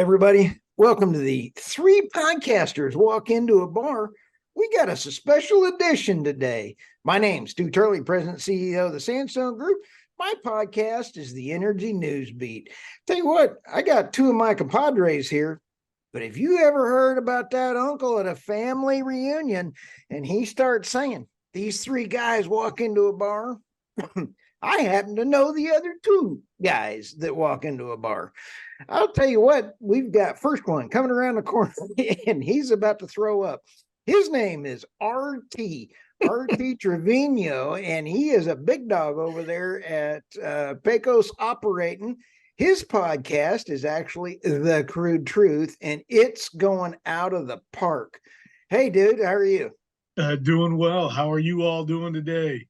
everybody. Welcome to the Three Podcasters Walk Into a Bar. We got us a special edition today. My name's Stuart Turley, President and CEO of the Sandstone Group. My podcast is the Energy News Beat. Tell you what, I got two of my compadres here, but if you ever heard about that uncle at a family reunion and he starts saying, these three guys walk into a bar, I happen to know the other two guys that walk into a bar. I'll tell you what, we've got first one coming around the corner and he's about to throw up. His name is RT Trivino, and he is a big dog over there at Pecos Operating. His podcast is actually The Crude Truth, and it's going out of the park. Hey, dude, how are you? Doing well. How are you all doing today?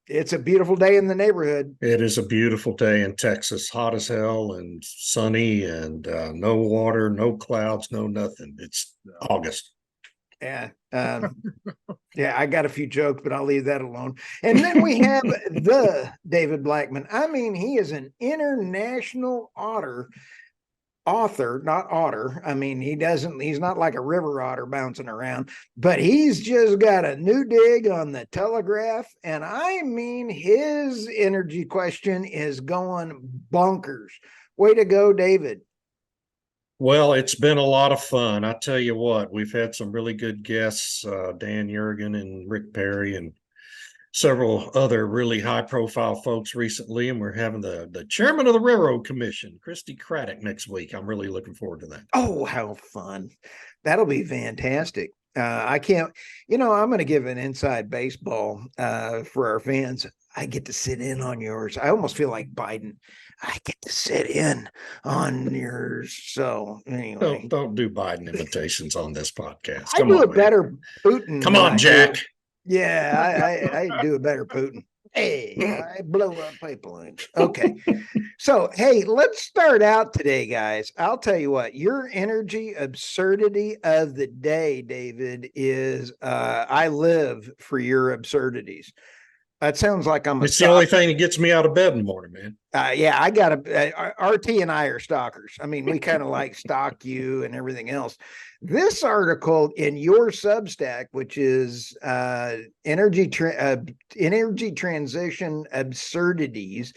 It's a beautiful day in the neighborhood. It is a beautiful day in Texas, hot as hell and sunny and no water, no clouds, no nothing. It's August. Yeah. Yeah, I got a few jokes, but I'll leave that alone. And then we have the David Blackmon. I mean, he is an international author, not otter. I mean, he's not like a river otter bouncing around, but he's just got a new dig on the Telegraph. And I mean, his energy question is going bonkers. Way to go, David. Well, it's been a lot of fun. I tell you what, we've had some really good guests, Dan Jurgen and Rick Perry and several other really high-profile folks recently, and we're having the chairman of the Railroad Commission, Christy Craddock, next week. I'm really looking forward to that. Oh, how fun. That'll be fantastic. I can't, I'm going to give an inside baseball for our fans. I get to sit in on yours. I almost feel like Biden. I get to sit in on yours. So anyway, don't do Biden invitations on this podcast. I do a better Putin. Come on, Jack. Yeah, I do a better Putin. Hey, I blow up pipelines. Okay. So, hey, let's start out today, guys. I'll tell you what, your energy absurdity of the day, David, is I live for your absurdities. That sounds like it's the only thing that gets me out of bed in the morning, man. Yeah, I got RT and I are stalkers. I mean, we kind of like stalk you and everything else. This article in your Substack, which is energy transition absurdities,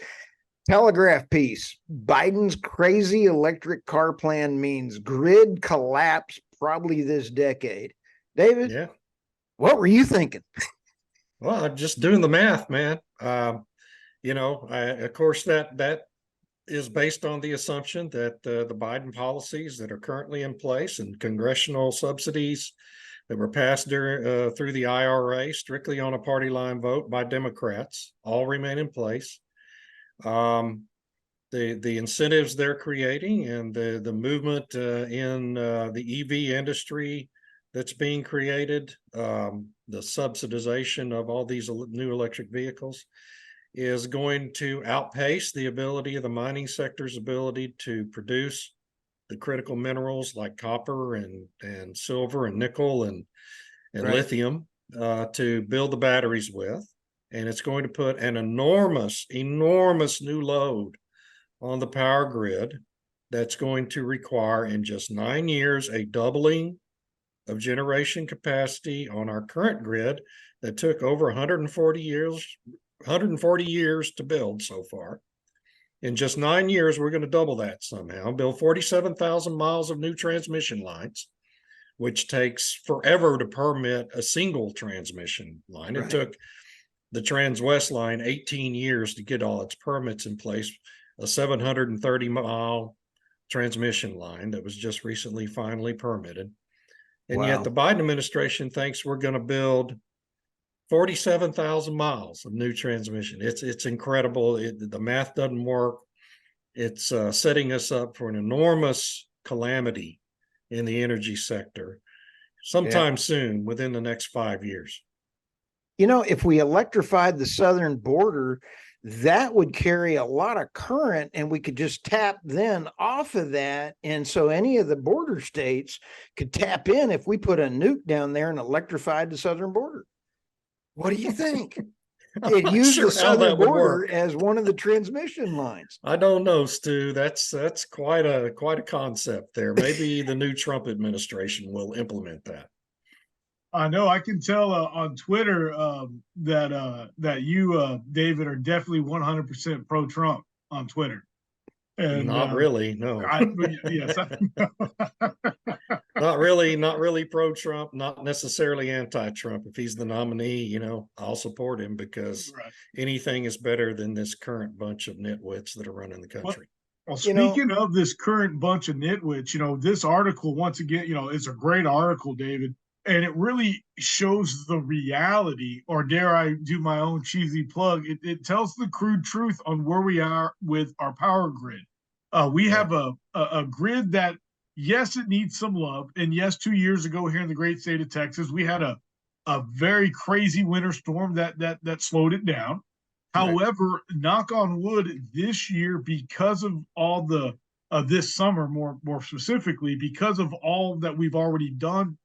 Telegraph piece, Biden's crazy electric car plan means grid collapse probably this decade. David, yeah, what were you thinking? Well, I'm just doing the math, man. Of course, that is based on the assumption that the Biden policies that are currently in place and congressional subsidies that were passed through the IRA, strictly on a party line vote by Democrats, all remain in place. The incentives they're creating and the movement in the EV industry that's being created, the subsidization of all these new electric vehicles is going to outpace the ability of the mining sector's ability to produce the critical minerals like copper and silver and nickel and right. lithium to build the batteries with. And it's going to put an enormous new load on the power grid that's going to require in just 9 years a doubling of generation capacity on our current grid that took over 140 years to build so far. In just 9 years, we're going to double that somehow, build 47,000 miles of new transmission lines, which takes forever to permit a single transmission line. Right. It took the Trans-West line 18 years to get all its permits in place, a 730-mile transmission line that was just recently finally permitted. And yet the Biden administration thinks we're going to build 47,000 miles of new transmission. It's incredible. The math doesn't work. It's setting us up for an enormous calamity in the energy sector sometime soon, within the next 5 years. If we electrified the southern border, that would carry a lot of current and we could just tap then off of that. And so any of the border states could tap in if we put a nuke down there and electrified the southern border. What do you think? I'm It not used sure the how southern that would border work. as one of the transmission lines. I don't know, Stu. That's quite a concept there. Maybe the new Trump administration will implement that. I know. I can tell on Twitter that you, David, are definitely 100% pro-Trump on Twitter. And Not really, no. yes, Not really pro-Trump, not necessarily anti-Trump. If he's the nominee, I'll support him because right. anything is better than this current bunch of nitwits that are running the country. Well, You know- speaking of this current bunch of nitwits, this article, once again, it's a great article, David, and it really shows the reality, or dare I do my own cheesy plug, it tells the crude truth on where we are with our power grid. We have a grid that, yes, it needs some love. And yes, 2 years ago here in the great state of Texas, we had a very crazy winter storm that slowed it down. Right. However, knock on wood, this year, because of all the this summer, more specifically, because of all that we've already done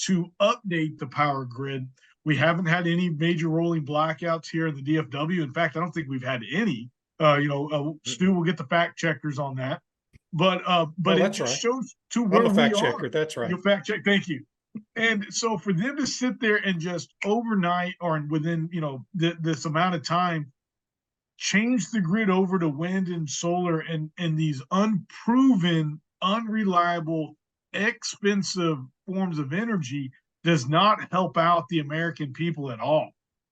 to update the power grid, we haven't had any major rolling blackouts here in the DFW. In fact, I don't think we've had any. Stu will get the fact checkers on that, but it just shows to where I'm a fact we checker. are. That's right. You fact check. Thank you. And so for them to sit there and just overnight or within this amount of time change the grid over to wind and solar and these unproven, unreliable, expensive forms of energy does not help out the American people at all.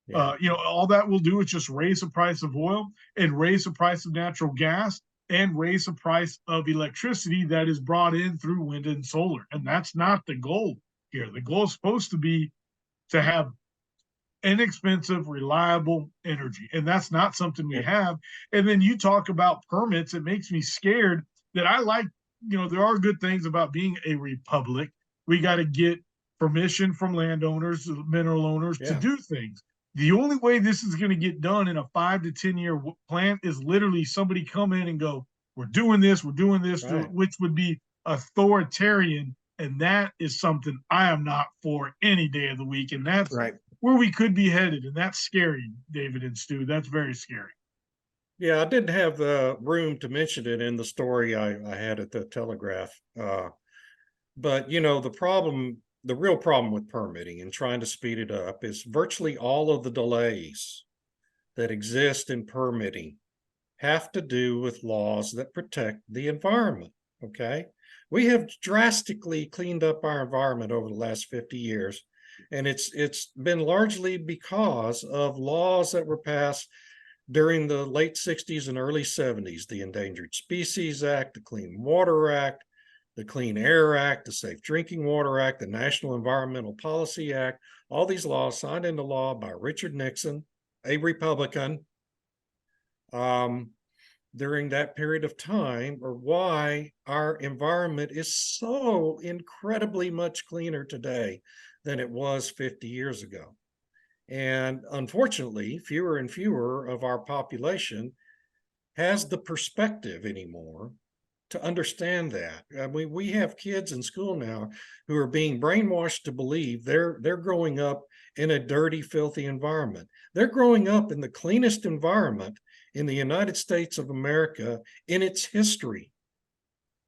Yeah. All that will do is just raise the price of oil and raise the price of natural gas and raise the price of electricity that is brought in through wind and solar. And that's not the goal here. The goal is supposed to be to have inexpensive, reliable energy. And that's not something we have. And then you talk about permits. It makes me scared that I like, there are good things about being a republic. We got to get permission from landowners, mineral owners to do things. The only way this is going to get done in a 5 to 10 year plan is literally somebody come in and go, we're doing this, right, which would be authoritarian. And that is something I am not for any day of the week. And that's right where we could be headed. And that's scary, David and Stu. That's very scary. Yeah, I didn't have the room to mention it in the story I had at the Telegraph. But, the real problem with permitting and trying to speed it up is virtually all of the delays that exist in permitting have to do with laws that protect the environment. Okay. We have drastically cleaned up our environment over the last 50 years. And it's been largely because of laws that were passed during the late 60s and early 70s, the Endangered Species Act, the Clean Water Act, the Clean Air Act, the Safe Drinking Water Act, the National Environmental Policy Act, all these laws signed into law by Richard Nixon, a Republican, during that period of time, or why our environment is so incredibly much cleaner today than it was 50 years ago. And unfortunately, fewer and fewer of our population has the perspective anymore to understand that. We have kids in school now who are being brainwashed to believe they're growing up in a dirty, filthy environment. They're growing up in the cleanest environment in the United States of America in its history.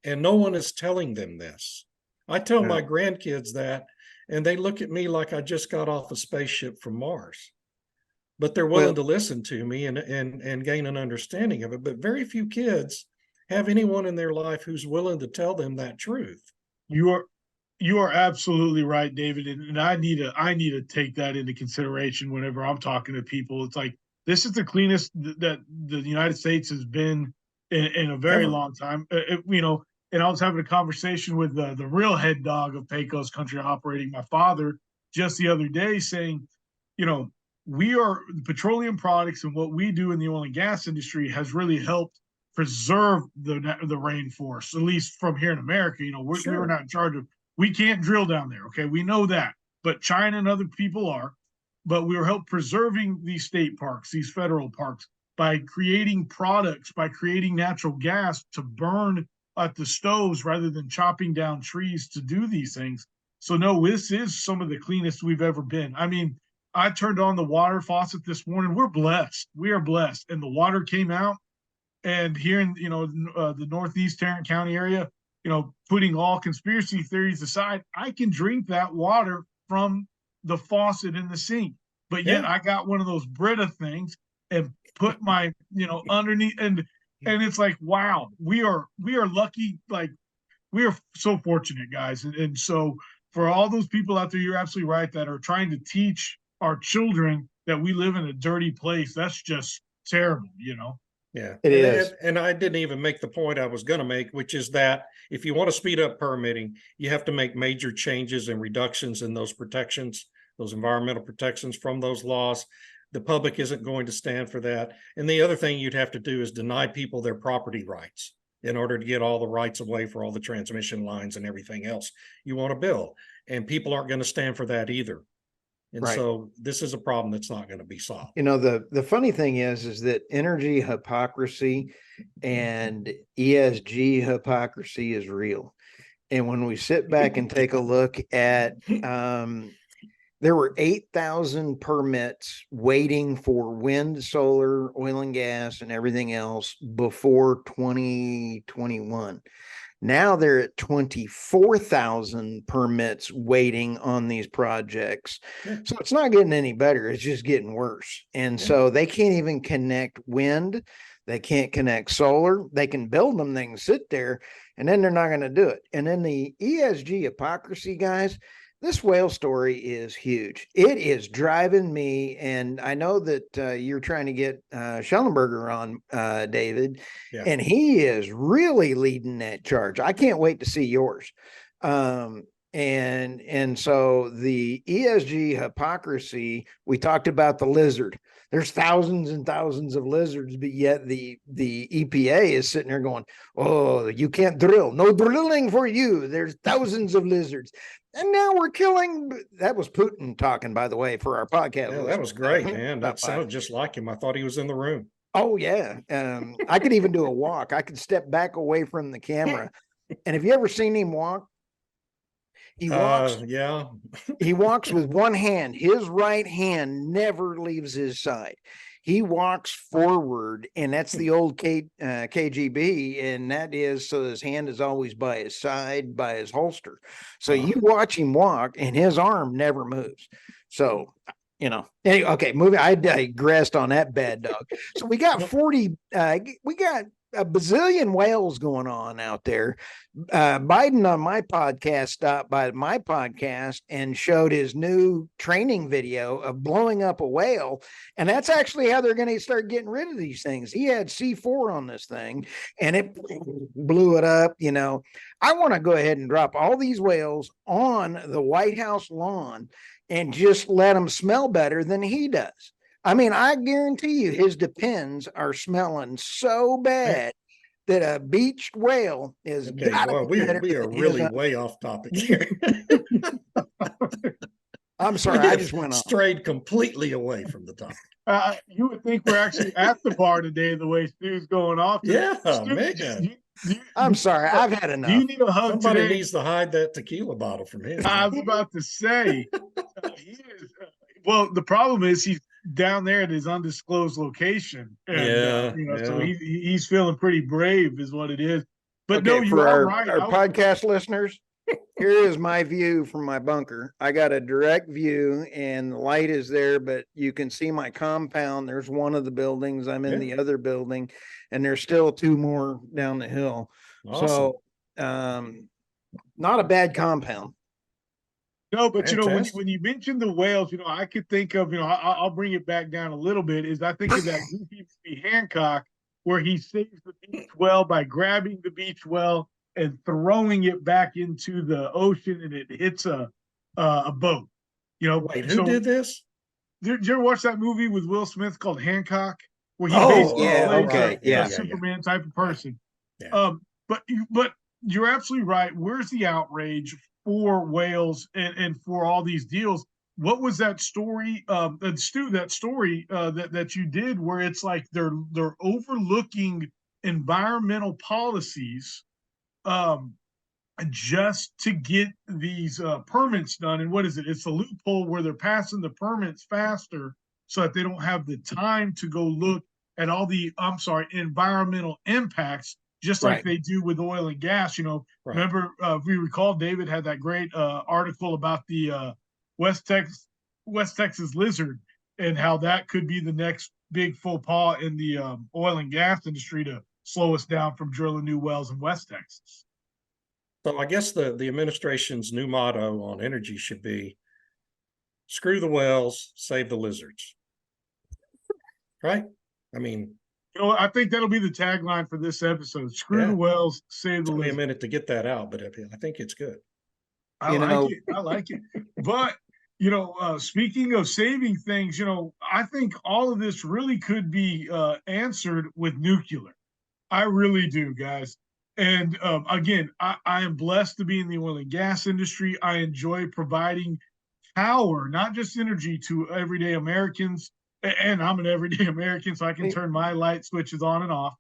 And no one is telling them this. I tell my grandkids that, and they look at me like I just got off a spaceship from Mars. But they're willing to listen to me and gain an understanding of it. But very few kids have anyone in their life who's willing to tell them that truth. You are absolutely right, David. And I need to take that into consideration whenever I'm talking to people. It's like, this is the cleanest that the United States has been in a very long time. And I was having a conversation with the real head dog of Pecos Country Operating, my father, just the other day, saying, we are petroleum products, and what we do in the oil and gas industry has really helped preserve the rainforest, at least from here in America. We're not in charge of, we can't drill down there. Okay. We know that, but China and other people are, but we help preserving these state parks, these federal parks, by creating products, by creating natural gas to burn at the stoves rather than chopping down trees to do these things. So no, this is some of the cleanest we've ever been. I mean, I turned on the water faucet this morning. We're blessed. We are blessed. And the water came out. And here in, the Northeast Tarrant County area, putting all conspiracy theories aside, I can drink that water from the faucet in the sink. But yet I got one of those Brita things and put my, underneath, and it's like, wow, we are lucky. Like, we are so fortunate, guys. And so for all those people out there, you're absolutely right, that are trying to teach our children that we live in a dirty place. That's just terrible, Yeah, It is. And I didn't even make the point I was going to make, which is that if you want to speed up permitting, you have to make major changes and reductions in those protections, those environmental protections from those laws. The public isn't going to stand for that. And the other thing you'd have to do is deny people their property rights in order to get all the rights away for all the transmission lines and everything else you want to build. And people aren't going to stand for that either. And Right. so this is a problem that's not going to be solved. The funny thing is that energy hypocrisy and ESG hypocrisy is real. And when we sit back and take a look at, there were 8,000 permits waiting for wind, solar, oil and gas, and everything else before 2021. Now they're at 24,000 permits waiting on these projects. Yeah. So it's not getting any better. It's just getting worse. And so they can't even connect wind. They can't connect solar. They can build them. They can sit there, and then they're not going to do it. And then the ESG hypocrisy, guys, this whale story is huge. It is driving me. And I know that you're trying to get Schellenberger on, David, and he is really leading that charge. I can't wait to see yours. And so the ESG hypocrisy, we talked about the lizard. There's thousands and thousands of lizards, but yet the EPA is sitting there going, oh, you can't drill. No drilling for you. There's thousands of lizards. And now we're killing. That was Putin talking, by the way, for our podcast. Yeah, that was great, man. That sounded just like him. I thought he was in the room. Oh, yeah. I could even do a walk. I could step back away from the camera. And have you ever seen him walk? He walks. He walks with one hand. His right hand never leaves his side. He walks forward, and that's the old KGB, and that is so his hand is always by his side, by his holster. So you watch him walk, and his arm never moves. So, anyway, okay, moving. I digressed on that bad dog. So we got 40. We got a bazillion whales going on out there. Biden on my podcast stopped by my podcast and showed his new training video of blowing up a whale. And that's actually how they're going to start getting rid of these things. He had C4 on this thing and it blew it up. I want to go ahead and drop all these whales on the White House lawn and just let them smell better than he does. I mean, I guarantee you his depends are smelling so bad that a beached whale is. Okay, well, we are really way off topic here. I'm sorry, I just went off. Strayed completely away from the topic. You would think we're actually at the bar today, the way Stu's going off. Yeah, man. I'm sorry, I've had enough. Do you need a hug? Somebody today? needs to hide that tequila bottle from him. I was about to say, he is. Well, the problem is he's down there at his undisclosed location, and so he's feeling pretty brave, is what it is. But okay, no, you are right. Our podcast listeners, here is my view from my bunker. I got a direct view, and the light is there, but you can see my compound. There's one of the buildings. I'm in the other building, and there's still two more down the hill. Awesome. So, not a bad compound. No, but when you mentioned the whales, I could think of, I'll bring it back down a little bit. Is I think of that goofy movie Hancock, where he saves the beach whale by grabbing the beach whale and throwing it back into the ocean, and it hits a boat. Wait, who did this? Did you ever watch that movie with Will Smith called Hancock, where he plays a Superman type of person? Yeah. But you're absolutely right. Where's the outrage for whales and for all these deals? What was that story, Stu? That story that you did, where it's like they're overlooking environmental policies. just to get these permits done. And what is it? It's a loophole where they're passing the permits faster so that they don't have the time to go look at all the, environmental impacts, just like Right. they do with oil and gas. Right. Remember, if we recall, David had that great article about the West Texas lizard and how that could be the next big faux pas in the oil and gas industry to slow us down from drilling new wells in West Texas. So I guess the administration's new motto on energy should be screw the wells, save the lizards. Right? I mean, I think that'll be the tagline for this episode. Screw the wells, save the took me a lizards. minute to get that out, but I think it's good. I like it. But speaking of saving things, I think all of this really could be answered with nuclear. I really do, guys. And again, I am blessed to be in the oil and gas industry. I enjoy providing power, not just energy, to everyday Americans. And I'm an everyday American, so I can turn my light switches on and off.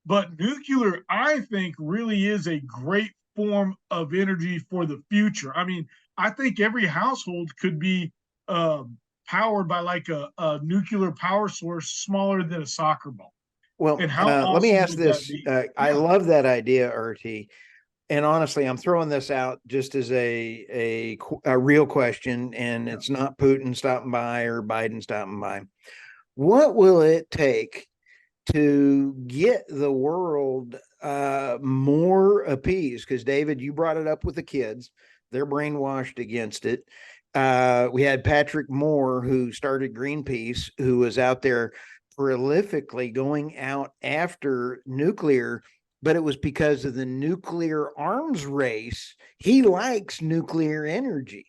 But nuclear, I think, really is a great form of energy for the future. I mean, I think every household could be powered by like a nuclear power source smaller than a soccer ball. Well, And how let me awesome ask would this. that be? I love that idea, RT. And honestly, I'm throwing this out just as a real question, and it's not Putin stopping by or Biden stopping by. What will it take to get the world more appeased? Because David, you brought it up with the kids; they're brainwashed against it. We had Patrick Moore, who started Greenpeace, who was out there prolifically going out after nuclear, but it was because of the nuclear arms race. He likes nuclear energy.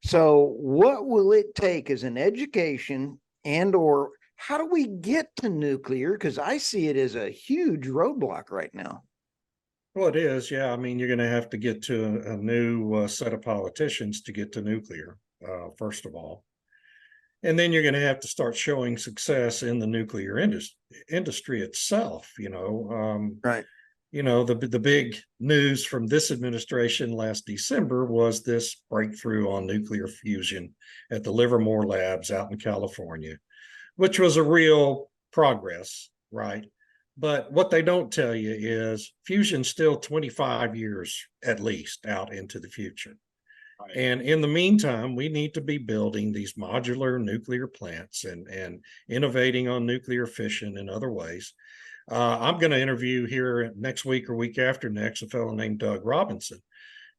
So what will it take as an education and or how do we get to nuclear? Because I see it as a huge roadblock right now. Well, it is. Yeah. I mean, you're going to have to get to a new set of politicians to get to nuclear, first of all. And then you're going to have to start showing success in the nuclear industry itself, Right. The big news from this administration last December was this breakthrough on nuclear fusion at the Livermore Labs out in California, which was a real progress, right? But what they don't tell you is fusion's still 25 years at least out into the future. Right. And in the meantime, we need to be building these modular nuclear plants and innovating on nuclear fission and other ways. I'm going to interview here next week or week after next a fellow named Doug Robinson,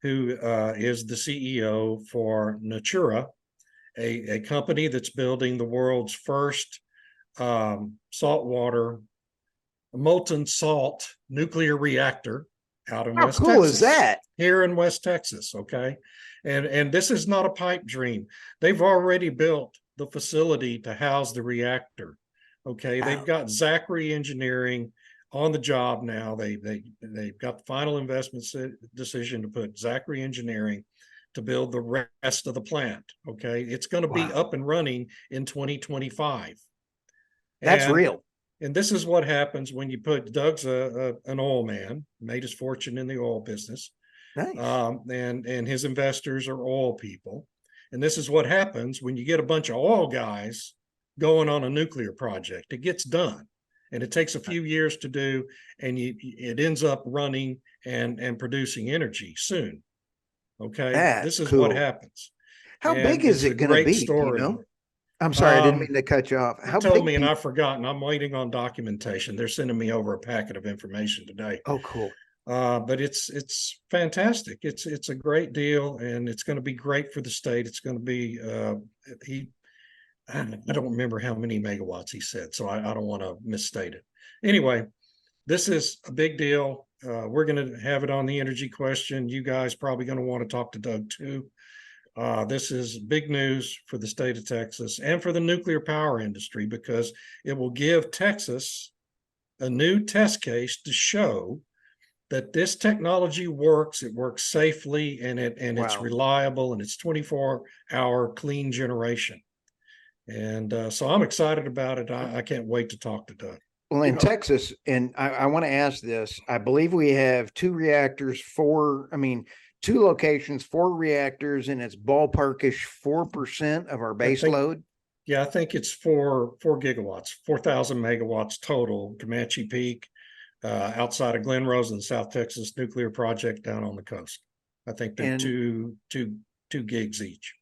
who is the CEO for Natura, a company that's building the world's first saltwater molten salt nuclear reactor out in West Texas. How cool is that? Here in West Texas, okay? And this is not a pipe dream. They've already built the facility to house the reactor. Okay, wow. They've got Zachary Engineering on the job now. They've got the final investment decision to put Zachary Engineering to build the rest of the plant. Okay, it's going to be up and running in 2025. That's real. And this is what happens when you put Doug's an oil man, made his fortune in the oil business. Nice. And his investors are oil people. And this is what happens when you get a bunch of oil guys going on a nuclear project. It gets done. And it takes a few years to do, and it ends up running and producing energy soon. Okay. That's this is cool. What happens. How big is it going to be? Story. Do you know? I'm sorry, I didn't mean to cut you off. How told me, and I've forgotten. I'm waiting on documentation. They're sending me over a packet of information today. Oh, cool. But it's fantastic. It's a great deal, and it's going to be great for the state. It's going to be I don't remember how many megawatts he said, so I don't want to misstate it. Anyway, this is a big deal. We're going to have it on the energy question. You guys probably going to want to talk to Doug too. This is big news for the state of Texas and for the nuclear power industry, because it will give Texas a new test case to show that this technology works. It works safely, and it's reliable, and it's 24-hour clean generation. And so I'm excited about it. I can't wait to talk to Doug. Well, in Texas, and I want to ask this, I believe we have two locations, 4 reactors, and it's ballparkish 4% of our base load. Yeah, I think it's 4 gigawatts, 4,000 megawatts total. Comanche Peak, outside of Glen Rose and South Texas nuclear project down on the coast. I think they're two gigs each.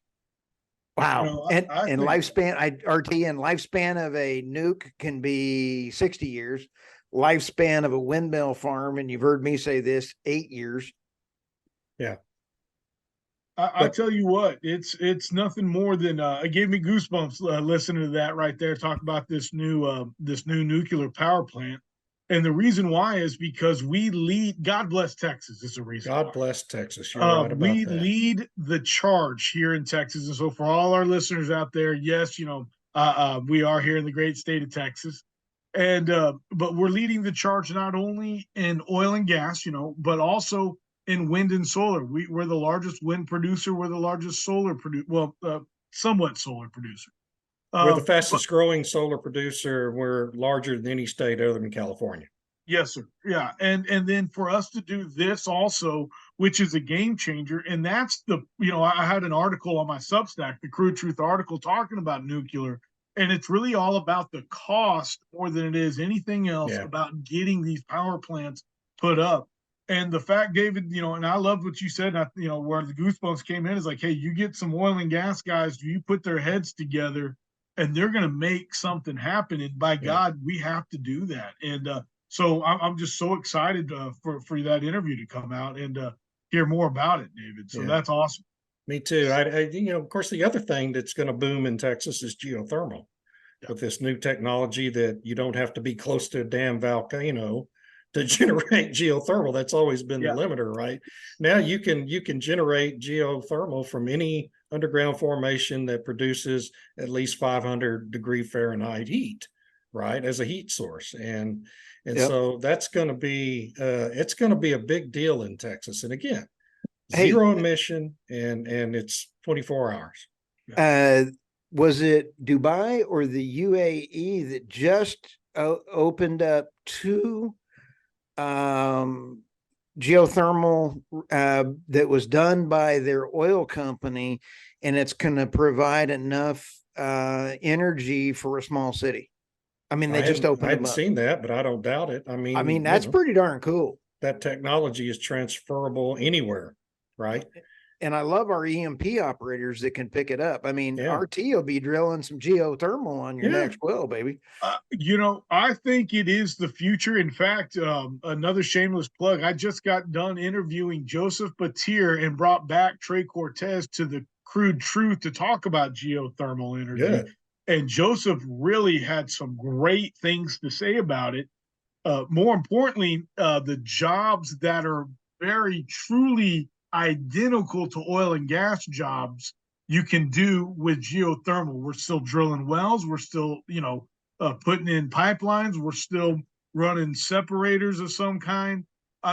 Wow. And lifespan, lifespan of a nuke can be 60 years. Lifespan of a windmill farm, and you've heard me say this, 8 years. Yeah. I tell you what, it's nothing more than it gave me goosebumps listening to that right there. Talk about this new nuclear power plant, and the reason why is because we lead. God bless Texas is the reason. God bless Texas. You're right about we that. lead the charge here in Texas, and so for all our listeners out there, yes, we are here in the great state of Texas, and but we're leading the charge not only in oil and gas, but also in wind and solar. We're the largest wind producer. We're the largest solar producer. Well, somewhat solar producer. We're the fastest growing solar producer. We're larger than any state other than California. Yes, sir. Yeah. And then for us to do this also, which is a game changer, and that's I had an article on my Substack, the Crude Truth article, talking about nuclear, and it's really all about the cost more than it is anything else about getting these power plants put up. And the fact, David, and I love what you said, where the goosebumps came in is like, hey, you get some oil and gas guys, you put their heads together, and they're going to make something happen. And by God, we have to do that. And so I'm just so excited for that interview to come out and hear more about it, David. So that's awesome. Me too. Of course, the other thing that's going to boom in Texas is geothermal. With this new technology that you don't have to be close to a damn volcano to generate geothermal. That's always been the limiter, right? Now you can generate geothermal from any underground formation that produces at least 500 degree Fahrenheit heat, right, as a heat source. And so that's going to be it's going to be a big deal in Texas. And again, zero emission, and it's 24 hours. Was it Dubai or the UAE that just opened up 2 geothermal that was done by their oil company, and it's going to provide enough energy for a small city? I mean, they just opened them up. I hadn't seen that, but I don't doubt it. I mean, that's pretty darn cool. That technology is transferable anywhere, right? And I love our EMP operators that can pick it up. I mean, RT will be drilling some geothermal on your next well, baby. I think it is the future. In fact, another shameless plug. I just got done interviewing Joseph Batir and brought back Trey Cortez to the Crude Truth to talk about geothermal energy. Good. And Joseph really had some great things to say about it. More importantly, the jobs that are very truly identical to oil and gas jobs you can do with geothermal. We're still drilling wells. We're still, putting in pipelines. We're still running separators of some kind.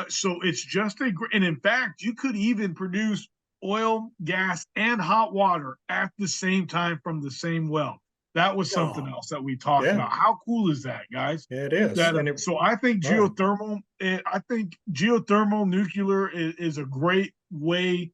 So it's just and in fact, you could even produce oil, gas, and hot water at the same time from the same well. That was something else that we talked about. How cool is that, guys? Yeah, it is. So I think geothermal, nuclear is a great way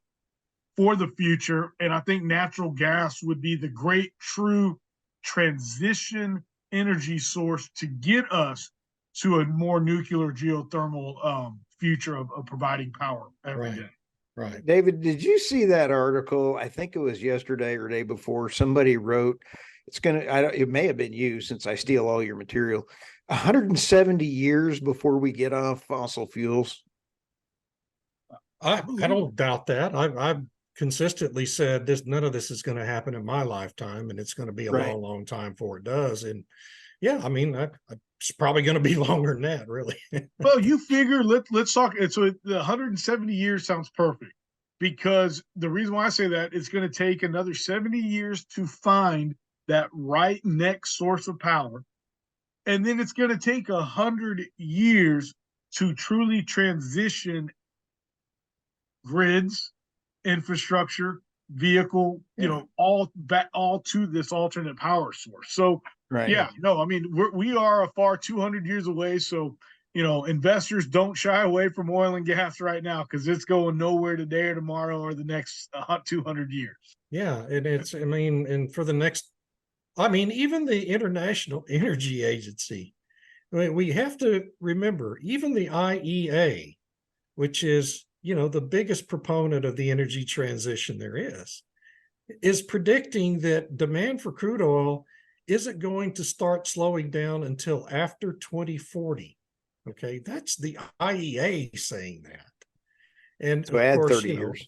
for the future. And I think natural gas would be the great true transition energy source to get us to a more nuclear geothermal future of providing power every day. Right. David, did you see that article? I think it was yesterday or day before. Somebody wrote, it may have been you, since I steal all your material, 170 years before we get off fossil fuels. I don't doubt that. I've consistently said none of this is going to happen in my lifetime, and it's going to be a long, long time before it does. And it's probably going to be longer than that, really. Well, you figure, let's talk. So the 170 years sounds perfect, because the reason why I say that, it's going to take another 70 years to find that right next source of power. And then it's going to take 100 years to truly transition grids, infrastructure, vehicle, all to this alternate power source. So Right. Yeah, no, I mean, we are a far 200 years away. So, investors don't shy away from oil and gas right now because it's going nowhere today or tomorrow or the next 200 years. Yeah. And and for the next, even the International Energy Agency, we have to remember, even the IEA, which is, the biggest proponent of the energy transition there is predicting that demand for crude oil isn't going to start slowing down until after 2040. Okay, that's the IEA saying that. And So of add course, 30 years.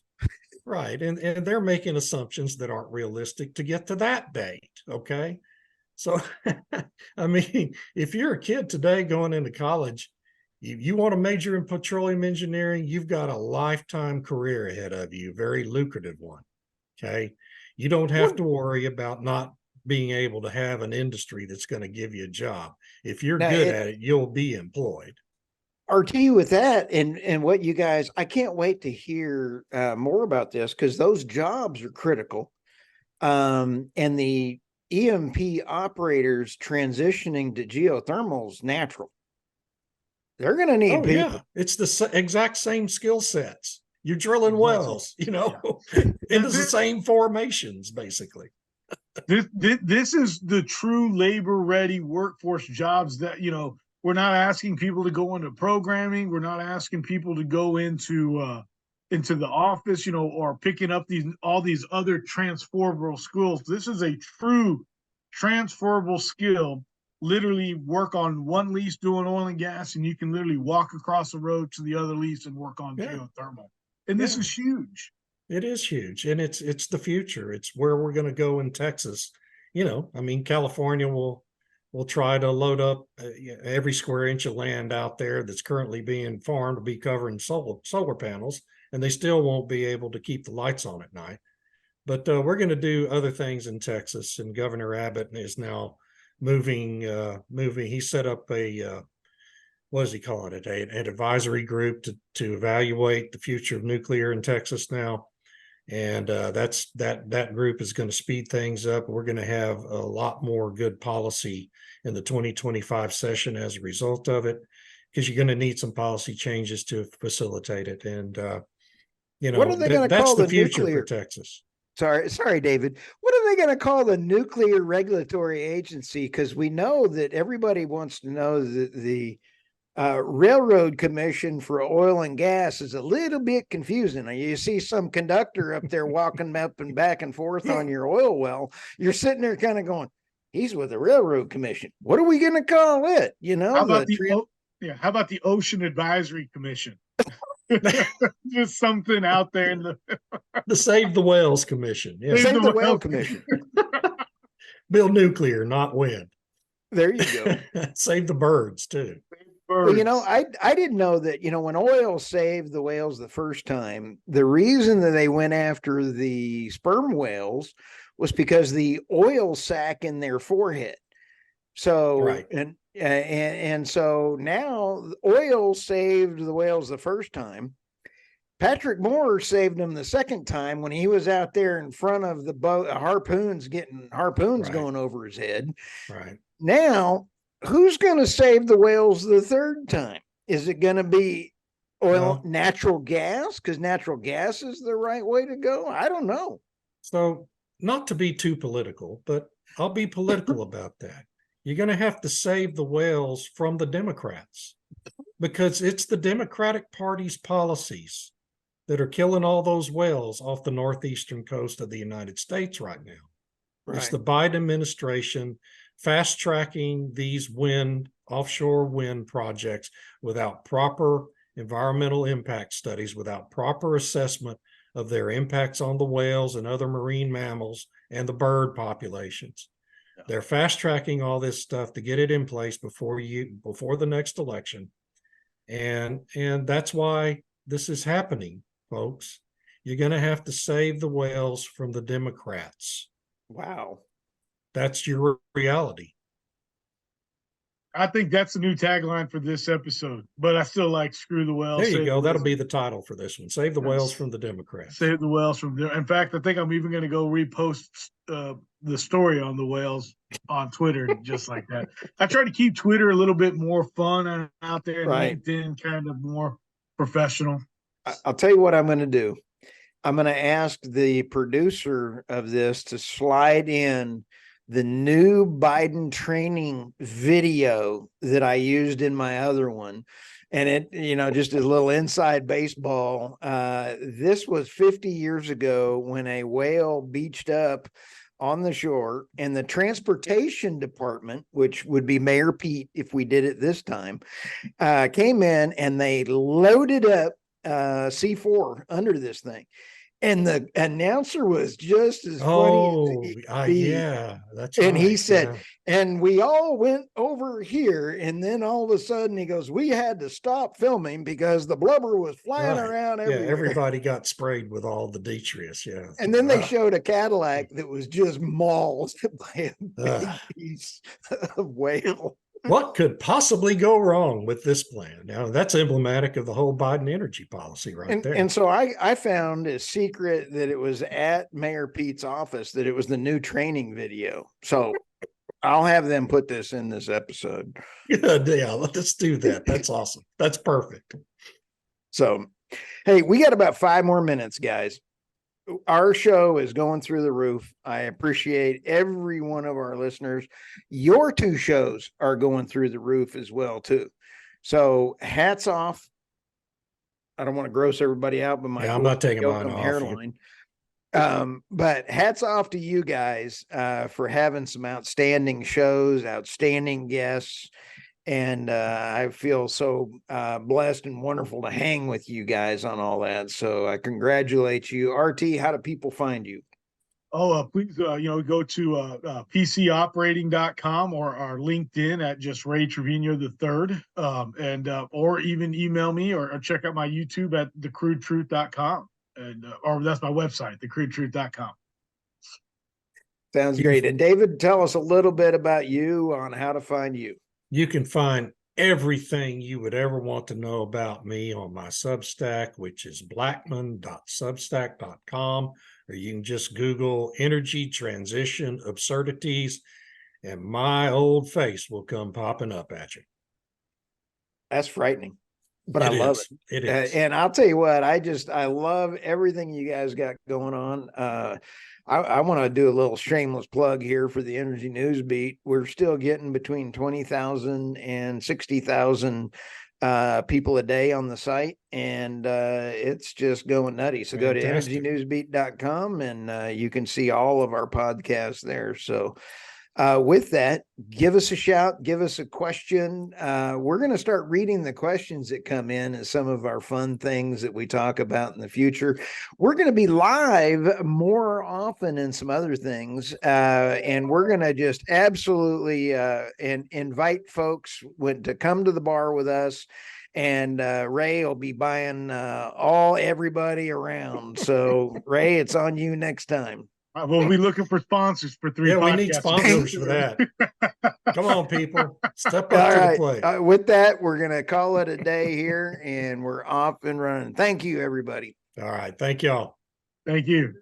right. And they're making assumptions that aren't realistic to get to that date. Okay. So, if you're a kid today going into college, you want to major in petroleum engineering, you've got a lifetime career ahead of you, very lucrative one. Okay. You don't have to worry about not being able to have an industry that's going to give you a job. If you're good at it, you'll be employed. RT, with that and what you guys, I can't wait to hear more about this because those jobs are critical. And the EMP operators transitioning to geothermals natural. They're going to need people. Yeah, it's the exact same skill sets. You're drilling wells, into the same formations, basically. This is the true labor ready workforce jobs that, we're not asking people to go into programming. We're not asking people to go into the office, or picking up all these other transferable skills. This is a true transferable skill. Literally work on one lease doing oil and gas, and you can literally walk across the road to the other lease and work on geothermal. And this is huge. It is huge, and it's the future. It's where we're going to go in Texas. California will try to load up every square inch of land out there that's currently being farmed to be covering solar panels, and they still won't be able to keep the lights on at night. But we're going to do other things in Texas, and Governor Abbott is now moving. He set up a what does he call it? An advisory group to evaluate the future of nuclear in Texas now. And that group is going to speed things up. We're going to have a lot more good policy in the 2025 session as a result of it, because you're going to need some policy changes to facilitate it. And what are they going to call the the future nuclear for Texas? Sorry, David. What are they going to call the Nuclear Regulatory Agency? Because we know that everybody wants to know that the Railroad Commission for Oil and Gas is a little bit confusing. You see some conductor up there walking up and back and forth on your oil well. You're sitting there kind of going, he's with the Railroad Commission. What are we going to call it? How about how about the Ocean Advisory Commission? Just something out there in the Save the Whales Commission. Yeah. Save the Whale Commission. Build nuclear, not wind. There you go. Save the birds too. Well, I didn't know that, when oil saved the whales the first time, the reason that they went after the sperm whales was because the oil sac in their forehead. So, right. And so now oil saved the whales the first time. Patrick Moore saved them the second time when he was out there in front of the boat, harpoons going over his head. Right. Now, who's going to save the whales the third time? Is it going to be natural gas? Because natural gas is the right way to go? I don't know. So, not to be too political, but I'll be political about that. You're going to have to save the whales from the Democrats, because it's the Democratic Party's policies that are killing all those whales off the northeastern coast of the United States right now. Right. It's the Biden administration fast tracking these offshore wind projects without proper environmental impact studies, without proper assessment of their impacts on the whales and other marine mammals and the bird populations. Yeah. They're fast tracking all this stuff to get it in place before the next election. And that's why this is happening, folks. You're going to have to save the whales from the Democrats. Wow. That's your reality. I think that's the new tagline for this episode. But I still like screw the whales. There you save go. the That'll whales. be the title for this one. Save the whales from the Democrats. Save the whales from there. In fact, I think I'm even going to go repost the story on the whales on Twitter, just like that. I try to keep Twitter a little bit more fun out there, and Right. LinkedIn kind of more professional. I'll tell you what I'm going to do. I'm going to ask the producer of this to slide in the new Biden training video that I used in my other one. And it, just a little inside baseball. This was 50 years ago when a whale beached up on the shore, and the transportation department, which would be Mayor Pete if we did it this time, came in and they loaded up C4 under this thing. And the announcer was just as funny as yeah, that's and right. he said, and we all went over here, and then all of a sudden he goes, we had to stop filming because the blubber was flying around everywhere. Yeah, everybody got sprayed with all the detritus. Yeah. And then they showed a Cadillac that was just mauled by a big piece of whale. What could possibly go wrong with this plan? Now, that's emblematic of the whole Biden energy policy there. And so I found a secret that it was at Mayor Pete's office, that it was the new training video. So I'll have them put this in this episode. Yeah, let's do that. That's awesome. That's perfect. So, hey, we got about 5 more minutes, guys. Our show is going through the roof. I appreciate every one of our listeners. Your 2 shows are going through the roof as well, too. So hats off. I don't want to gross everybody out, but I'm not taking mine off. Hairline. But hats off to you guys for having some outstanding shows, outstanding guests. And I feel so blessed and wonderful to hang with you guys on all that. So I congratulate you. RT, how do people find you? Please, go to pcoperating.com or our LinkedIn at just Rey Trivino III, or even email me or check out my YouTube at thecrudetruth.com. Or that's my website, thecrudetruth.com. Sounds great. And David, tell us a little bit about you on how to find you. You can find everything you would ever want to know about me on my Substack, which is blackmon.substack.com, or you can just Google energy transition absurdities, and my old face will come popping up at you. That's frightening, but I love it. It is. And I'll tell you what, I love everything you guys got going on. I want to do a little shameless plug here for the Energy News Beat. We're still getting between 20,000 and 60,000 people a day on the site, and it's just going nutty. So Fantastic. Go to energynewsbeat.com and you can see all of our podcasts there. So with that, give us a shout, give us a question. We're going to start reading the questions that come in as some of our fun things that we talk about in the future. We're going to be live more often and some other things. And we're going to just absolutely invite folks to come to the bar with us. And Ray will be buying everybody around. So Ray, it's on you next time. We'll be looking for sponsors for 3 podcasts. We need sponsors for that. Come on, people. Step up to the plate. With that, we're going to call it a day here, and we're off and running. Thank you, everybody. All right. Thank y'all. Thank you.